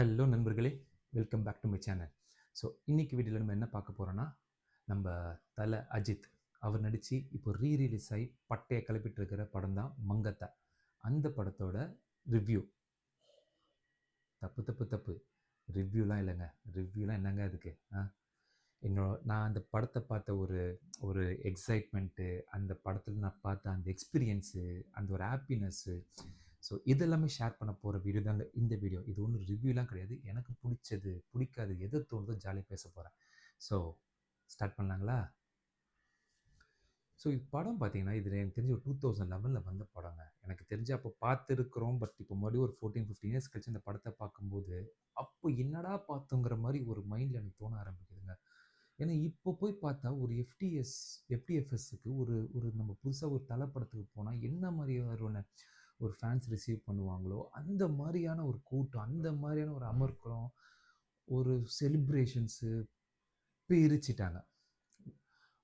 Hello நண்பர்களே, welcome back to my channel. So இன்னைக்கு வீடியோவில் நம்ம என்ன பார்க்க போகிறோன்னா, நம்ம தல அஜித் அவர் நடித்து இப்போ ரிலீஸ் ஆகி பட்டையை கிளப்பிட்டு இருக்கிற படம் தான் மங்கத்தா. அந்த படத்தோட ரிவ்யூ. தப்பு தப்பு தப்பு ரிவ்யூலாம் இல்லைங்க. ரிவ்யூலாம் என்னங்க அதுக்கு? நான் அந்த படத்தை பார்த்த ஒரு ஒரு எக்ஸைட்மெண்ட்டு, அந்த படத்தில் நான் பார்த்த அந்த எக்ஸ்பீரியன்ஸு, அந்த ஒரு ஹாப்பினஸ்ஸு, ஸோ இதெல்லாமே ஷேர் பண்ண போகிற வீடியோ தாங்க இந்த வீடியோ. இது ஒன்றும் ரிவ்யூலாம் கிடையாது. எனக்கு பிடிச்சது பிடிக்காது எது தோணுதோ ஜாலியாக பேச போகிறேன். So start பண்ணலாங்களா? ஸோ இது படம் பார்த்தீங்கன்னா, இது எனக்கு தெரிஞ்சு ஒரு 2011 வந்த படங்க. எனக்கு தெரிஞ்சு அப்போ பார்த்துருக்குறோம். பட் இப்போ மறுபடியும் ஒரு 14-15 இயர்ஸ் கழிச்சு அந்த படத்தை பார்க்கும்போது, அப்போ என்னடா பார்த்தோங்கிற மாதிரி ஒரு மைண்டில் எனக்கு தோண ஆரம்பிக்குதுங்க. ஏன்னா இப்போ போய் பார்த்தா ஒரு எஃப்டிஎஃப்எஸ்க்கு ஒரு ஒரு நம்ம புதுசாக ஒரு தல படத்துக்கு போனால் என்ன மாதிரியான ஒரு ஃபேன்ஸ் ரிசீவ் பண்ணுவாங்களோ, அந்த மாதிரியான ஒரு கூட்டம், அந்த மாதிரியான ஒரு அமர்க்களம், ஒரு செலிப்ரேஷன்ஸு பிரிச்சுட்டாங்க.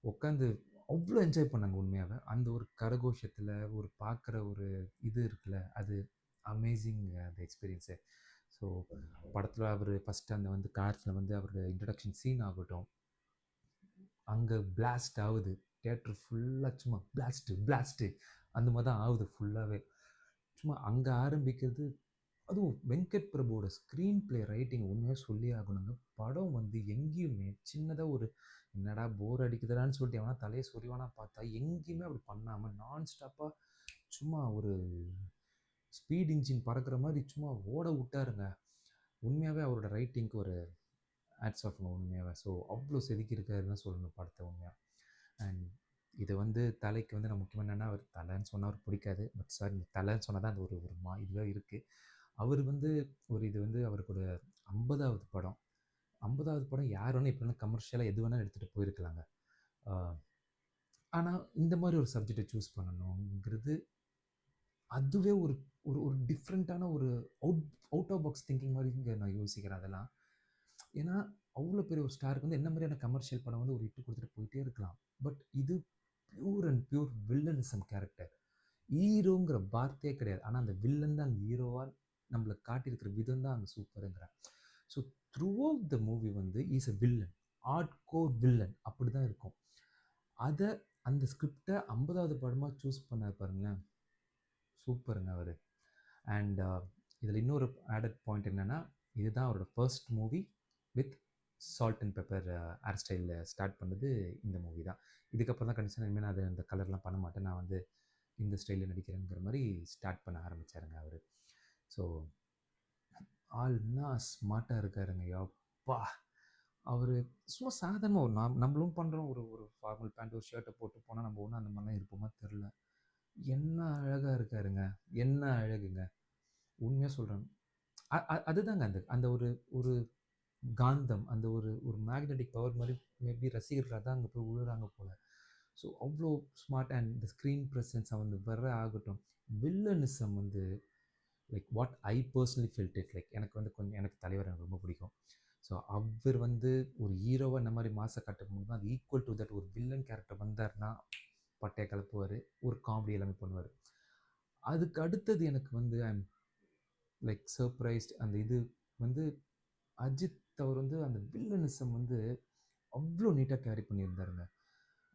உட்காந்து அவ்வளோ என்ஜாய் பண்ணாங்க உண்மையாவே. அந்த ஒரு கரகோஷத்தில் ஒரு பார்க்குற ஒரு இது இருக்குல்ல, அது அமேசிங் அந்த எக்ஸ்பீரியன்ஸு. ஸோ படத்தில் அவர் ஃபஸ்ட்டு அந்த வந்து கார்ஸில் வந்து அவரோட இன்ட்ரடக்ஷன் சீன் ஆகட்டும், அங்கே பிளாஸ்ட் ஆகுது. தியேட்டர் ஃபுல்லாக சும்மா பிளாஸ்ட்டு அந்த மாதிரி தான் ஆகுது ஃபுல்லாகவே. சும்மா அங்கே ஆரம்பிக்கிறது. அதுவும் வெங்கட் பிரபுவோட ஸ்க்ரீன் ப்ளே ரைட்டிங் உண்மையாக சொல்லி ஆகணுங்க. படம் வந்து எங்கேயுமே சின்னதாக ஒரு என்னடா போர் அடிக்குதுடான்னு சொல்லிட்டு எவனா தலையை சொறிவானா பார்த்தா எங்கேயுமே அப்படி பண்ணாமல் நான் ஸ்டாப்பாக சும்மா ஒரு ஸ்பீட் இன்ஜின் பறக்கிற மாதிரி சும்மா ஓட விட்டாருங்க. உண்மையாகவே அவரோட ரைட்டிங்க்கு ஒரு ஆட்ஸ் ஆஃப்ங்க உண்மையாகவே. ஸோ அவ்வளோ செதுக்கியிருக்காருன்னு தான் சொல்லணும் படத்தை உண்மையாக. அண்ட் இது வந்து தலைக்கு வந்து நான் முக்கியமாக என்னென்னா, அவர் தலைன்னு சொன்னால் அவருக்கு பிடிக்காது. பட் சாரி, தலைன்னு சொன்னால் தான் அது ஒரு ஒரு இதுவாக இருக்குது. அவர் வந்து இது வந்து அவருக்கோட 50வது படம். 50வது படம் யார் வேணால் எப்படி வேணால் கமர்ஷியலாக எது வேணாலும் எடுத்துகிட்டு போயிருக்கலாங்க. ஆனால் இந்த மாதிரி ஒரு சப்ஜெக்டை சூஸ் பண்ணணுங்கிறது அதுவே ஒரு ஒரு ஒரு டிஃப்ரெண்ட்டான ஒரு அவுட் ஆஃப் பாக்ஸ் திங்கிங் மாதிரி இங்கே நான் யோசிக்கிறேன் அதெல்லாம். ஏன்னா அவ்வளோ பெரிய ஒரு ஸ்டாருக்கு வந்து என்ன மாதிரியான கமர்ஷியல் படம் வந்து ஒரு ஹிட் கொடுத்துட்டு போயிட்டே இருக்கலாம். பட் இது pure and pure villainism character. ஹீரோங்கிற வார்த்தையே கிடையாது. ஆனால் அந்த வில்லன் தான் அங்கே ஹீரோவாக நம்மளை காட்டியிருக்கிற விதம் தான் அங்கே சூப்பருங்கிறேன். So throughout the movie வந்து is a villain, hard core villain அப்படி தான் இருக்கும். அதை அந்த ஸ்கிரிப்டை 50வது படமாக சூஸ் பண்ண பாருங்களேன், சூப்பருங்க அவர். அண்ட் இதில் இன்னொரு ஆடட் பாயிண்ட் என்னென்னா, இதுதான் அவரோட first movie with salt and pepper hair ஸ்டைலில் ஸ்டார்ட் பண்ணது இந்த மூவி தான். இதுக்கப்புறம் தான் கண்டிப்பாக இனிமேல் நான் அதை அந்த கலர்லாம் பண்ண மாட்டேன், நான் வந்து இந்த ஸ்டைலில் நடிக்கிறேங்கிற மாதிரி ஸ்டார்ட் பண்ண ஆரம்பித்தாருங்க அவர். ஸோ ஆள்னா ஸ்மார்ட்டாக இருக்காருங்க. யப்பா, அவர் சும்மா சாதாரணமாக ஒரு நம்மளும் பண்ணுறோம். ஒரு ஒரு ஃபார்மல் பேண்ட் ஒரு ஷர்ட்டை போட்டு போனால் நம்ம ஒன்றும் அந்த மாதிரிலாம் இருப்போமா தெரில. என்ன அழகாக இருக்காருங்க, என்ன அழகுங்க. உண்மையாக சொல்கிறேன். அதுதாங்க அந்த அந்த ஒரு ஒரு காந்தம், அந்த ஒரு ஒரு மேக்னெட்டிக் பவர் மாதிரி மேபி ரசிகர்கள் அதான் அங்கே போய் விழுறாங்க போல். ஸோ அவ்வளோ ஸ்மார்ட். அண்ட் இந்த ஸ்க்ரீன் ப்ரெசன்ஸ் வந்து வர ஆகட்டும், வில்லனிசம் வந்து like what I personally felt it like எனக்கு வந்து கொஞ்சம் எனக்கு தலைவர் எனக்கு ரொம்ப பிடிக்கும். ஸோ அவர் வந்து ஒரு ஹீரோவாக இந்த மாதிரி மாசை காட்ட முடியுமா, அது ஈக்குவல் டு தட் ஒரு வில்லன் கேரக்டர் வந்தார்னா பட்டையை கலப்புவார், ஒரு காமெடி எல்லாமே பண்ணுவார். அதுக்கு அடுத்தது எனக்கு வந்து ஐ எம் லைக் சர்ப்ரைஸ்ட். அந்த இது வந்து அஜித் அவர் வந்து அந்த வில்லனிசம் வந்து அவ்வளோ நீட்டாக கேரி பண்ணியிருந்தாருங்க.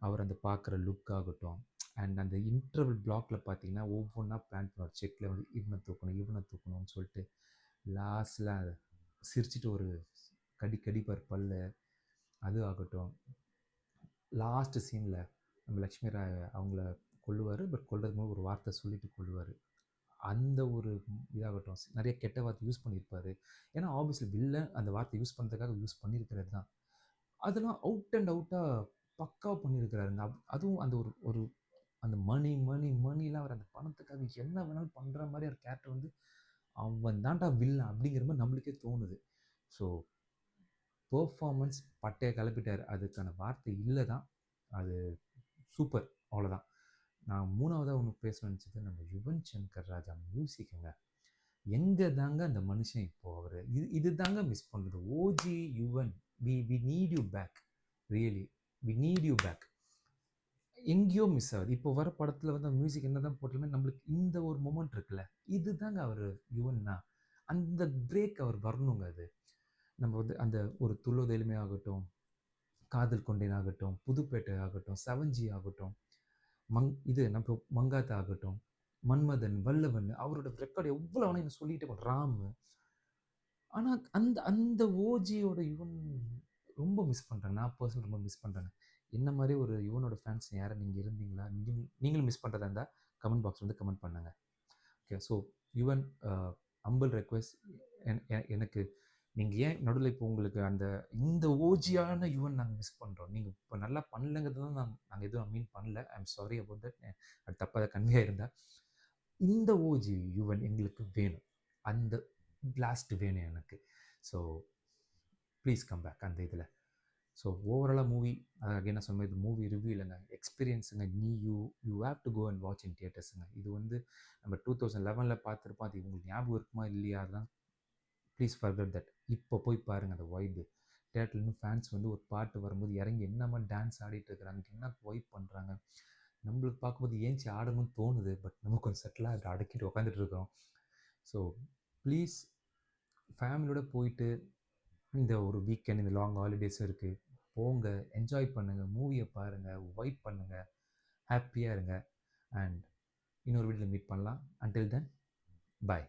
அவர் அந்த பார்க்குற லுக் ஆகட்டும், அண்ட் அந்த இன்டர்வல் பிளாக்கில் பார்த்தீங்கன்னா ஒவ்வொன்றா பிளான் பண்ணுவார். செக்கில் வந்து இவனை தூக்கணும்னு சொல்லிட்டு லாஸ்டில் சிரிச்சிட்டு ஒரு கடிப்பார் பல்ல. அது ஆகட்டும், லாஸ்ட் சீனில் நம்ம லக்ஷ்மி ராய் அவங்கள கொல்லுவார். பட் கொல்றது போது ஒரு வார்த்தை சொல்லிட்டு கொல்லுவார். அந்த ஒரு இதாகட்டும், நிறைய கெட்ட வார்த்தை யூஸ் பண்ணியிருப்பார். ஏன்னா ஆப்வியஸ்லி வில்லன் அந்த வார்த்தை யூஸ் பண்ணுறதுக்காக யூஸ் பண்ணியிருக்கிறது தான். அதெல்லாம் அவுட் அண்ட் அவுட்டாக பக்காவாக பண்ணியிருக்கிறாருங்க. அதுவும் அந்த ஒரு ஒரு அந்த மணிலாம் அவர் அந்த பணத்துக்காக என்ன வேணாலும் பண்ணுற மாதிரி ஒரு கேரக்டர் வந்து அவன் தான்டா வில்லன் அப்படிங்கிற மாதிரி நம்மளுக்கே தோணுது. ஸோ பெர்ஃபார்மன்ஸ் பட்டையை கிளப்பிட்டார். அதுக்கான வார்த்தை இல்லை தான். அது சூப்பர், அவ்வளோதான். நான் 3வதாக ஒன்று பேசணும்னு நினச்சது நம்ம யுவன் சங்கர் ராஜா மியூசிக்குங்க. எங்கே தாங்க அந்த மனுஷன் இப்போது அவர் இது தாங்க மிஸ் பண்ணுறது. OG Yuvan, we need you back, really we need you back. எங்கேயோ மிஸ் ஆகுது. இப்போ வர படத்தில் வந்து மியூசிக் என்ன தான் போட்டாலுமே நம்மளுக்கு இந்த ஒரு மொமெண்ட் இருக்குல்ல, இது தாங்க அவர் யுவன்னா. அந்த பிரேக் அவர் வரணுங்க அது. நம்ம வந்து அந்த ஒரு துள்ளுதலுமே ஆகட்டும், காதல் கொண்டேன் ஆகட்டும், புதுப்பேட்டை ஆகட்டும், 7G ஆகட்டும், இது நம்ம மங்காத்தா ஆகட்டும், மன்மதன், வல்லவன் அவரோட ரெக்கார்ட் எவ்வளோ வேணா இன்னும் சொல்லிட்டே போலாம். ராமு. ஆனா அந்த அந்த ஓஜியோட யுவன் ரொம்ப மிஸ் பண்றேன். நான் பெர்சனலா ரொம்ப மிஸ் பண்றேங்க. என்ன மாரி ஒரு யுவனோட ஃபேன்ஸ் யாரும் நீங்க இருந்தீங்களா? நீங்களும் மிஸ் பண்றதா இருந்தா கமெண்ட் பாக்ஸ்ல வந்து கமெண்ட் பண்ணுங்க. Okay. So Yuvan humble request எனக்கு நீங்க ஏன் நடுவுல இப்போ உங்களுக்கு இந்த ஓஜியான யுவன் நாங்க மிஸ் பண்றோம். நீங்க இப்ப நல்லா பண்ணலங்கிறது தான் நாங்க எதுவும் மீன் பண்ணல. ஐ அம் சாரி அபௌட் தட். அது தப்பா ஏதாவது கன்வே ஆயிருந்தா. இந்த ஓஜி யுவன் எங்களுக்கு வேணும். அந்த பிளாஸ்ட் வேணும் எனக்கு. ஸோ ப்ளீஸ் கம் பேக் அந்த இதில. ஸோ ஓவராலா மூவி அகைன் நான் சொன்ன மாரி இது மூவி ரிவ்யூ இல்லங்க. எக்ஸ்பீரியன்ஸுங்க. You have to go and watch in தியேட்டர்ஸுங்க. இது வந்து நம்ம 2011ல பார்த்துருப்போம். அது உங்களுக்கு ஞாபகம் இருக்குமா இல்லையா? அதெல்லாம் ப்ளீஸ் ஃபர்கெட் தட். இப்போ போய் பாருங்க அந்த வைபு. தியேட்டர்ல இன்னும் ஃபேன்ஸ் வந்து ஒரு பாட்டு வரும்போது இறங்கி என்னமா டான்ஸ் ஆடிட்டு இருக்கிறாங்க. என்ன வைப் பண்றாங்க. நம்மளுக்கு பார்க்கும்போது ஏஞ்சி ஆடணும்னு தோணுது. பட் நம்ம கொஞ்சம் செட்டிலா அத அடக்கிட்டு உட்காந்துட்டு இருக்கோம். ஸோ ப்ளீஸ் ஃபேமிலியோட போயிட்டு இந்த ஒரு வீக்கெண்ட் இந்த லாங் ஹாலிடேஸும் இருக்கு. போங்க, என்ஜாய் பண்ணுங்க, மூவிய பாருங்க, வைப் பண்ணுங்க, ஹேப்பியா இருங்க. அண்ட் இன்னொரு வீடியோல மீட் பண்ணலாம். அன்டில் தென், பாய்.